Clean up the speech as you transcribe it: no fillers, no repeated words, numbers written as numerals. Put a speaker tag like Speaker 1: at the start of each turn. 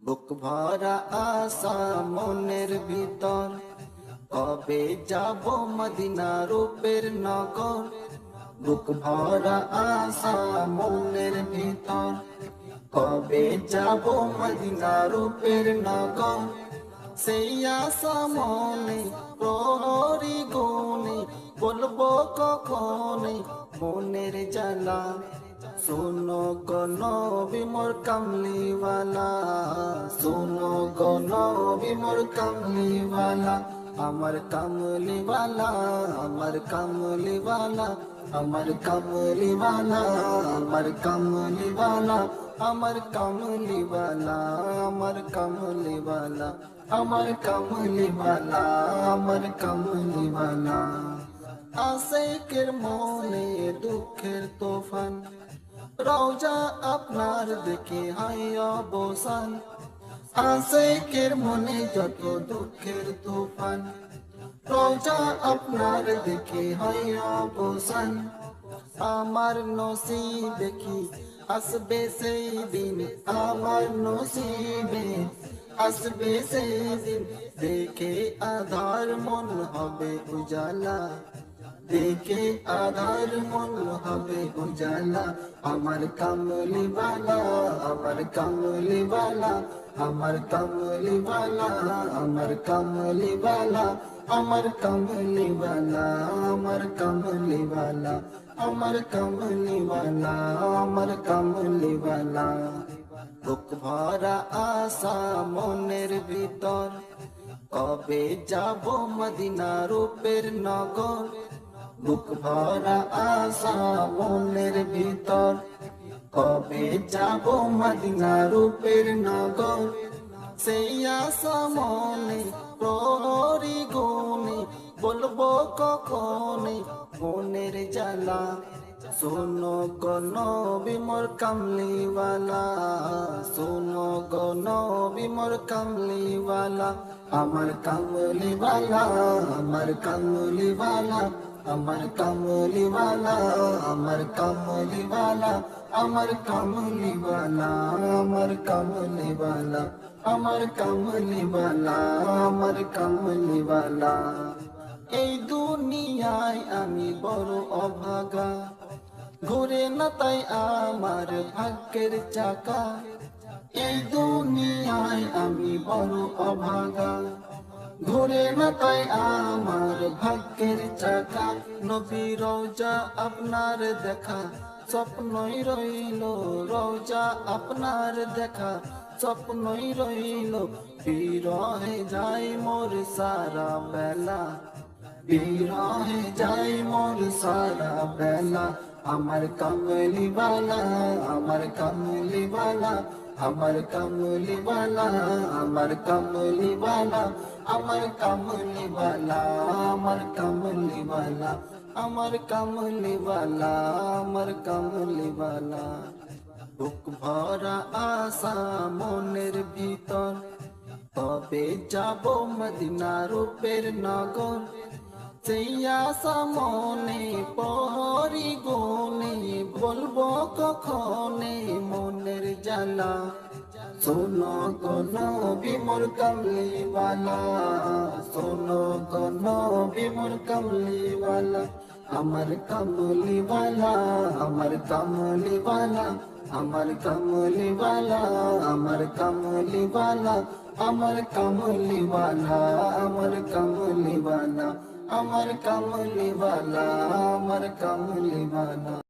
Speaker 1: বুক ভরা আশা মনের ভিতর, কবে যাব মদিনা রূপের নগর। বুক ভরা আশা মনের ভিতর, কবে যাব মদিনা রূপের নগর। সেই আশা মনে প্রহরী গুনে, বলবো কখনে মনের জ্বালা। শোনো গো নবী মোর কামলিওয়ালা, শোনো গো নবী মোর কামলিওয়ালা। আমার কামলিওয়ালা, আমার কামলিওয়ালা, আমার কামলিওয়ালা, আমার কামলিওয়ালা, আমার কামলিওয়ালা, আমার কামলিওয়ালা, আমার কামলিওয়ালা, আমার কামলিওয়ালা। আশিকের মনে দুঃখের তুফান, রওজা আপনার দেখে হয় অবসান। আশিকের মনে যত দুঃখের তুফান, রওজা আপনার দেখে হয় অবসান। আমার নসিবে কি আসবে সেই দিন, আমার নসিবে আসবে সেই দিন। দেখে আধার মন হবে উজালা, দেখে আধার মন হবে উজালা। আমার কামলিওয়ালা, আমার কামলিওয়ালা, আমার কামলিওয়ালা, আমার কামলিওয়ালা, আমার কামলিওয়ালা, আমার কামলিওয়ালা, আমার কামলিওয়ালা, আমার কামলিওয়ালা। বুক ভরা আশা মনের ভিতর, কবে যাব মদিনা রূপের নগর। বুক ভরা আশা মনের ভিতর, কবে যাব মদিনা রূপের নগর। সেই আশা মনে প্রহরী গুনে, বলবো কখনে মনের জ্বালা। শোনো গো নবী মোর কামলিওয়ালা, শোনো গো নবী মোর কামলিওয়ালা। আমার কামলিওয়ালা, আমার কামলিওয়ালা, আমার কামলিওয়ালা, আমার কামলিওয়ালা, আমার কামলিওয়ালা, আমার কামলিওয়ালা, আমার কামলিওয়ালা, আমার কামলিওয়ালা। এই দুনিয়ায় আমি বড় অভাগা, ঘুরে না তাই আমার ভাগ্যের চাকা। এই দুনিয়ায় আমি বড় অভাগা, ঘুরে না তাই আমার ভাগ্যের চাকা। নবী রওজা আপনার দেখা স্বপ্নই রইল, রওজা আপনার দেখা স্বপ্নই রইল। বিরহে যাই মোর সারা বেলা, বিরহে যাই মোর সারা বেলা। আমার কামলিওয়ালা, আমার কামলিওয়ালা, আমার কামলিওয়ালা, আমার কামলিওয়ালা, আমার কামলিওয়ালা, আমার কামলিওয়ালা, আমার কামলিওয়ালা, আমার কামলিওয়ালা। বুক ভরা আশা মনের ভিতর, কবে যাব মদিনা রূপের নগর। সেই আশা মনে প্রহরী গুনে, বলবো কখনে মনের জ্বালা। শোনো গো নবী মোর কামলিওয়ালা, শোনো গো নবী মোর কামলিওয়ালা। আমার কামলিওয়ালা, আমার কামলিওয়ালা, আমার কামলিওয়ালা, আমার কামলিওয়ালা, আমার কামলিওয়ালা, আমার কামলিওয়ালা, আমার কামলিওয়ালা, আমার কামলিওয়ালা।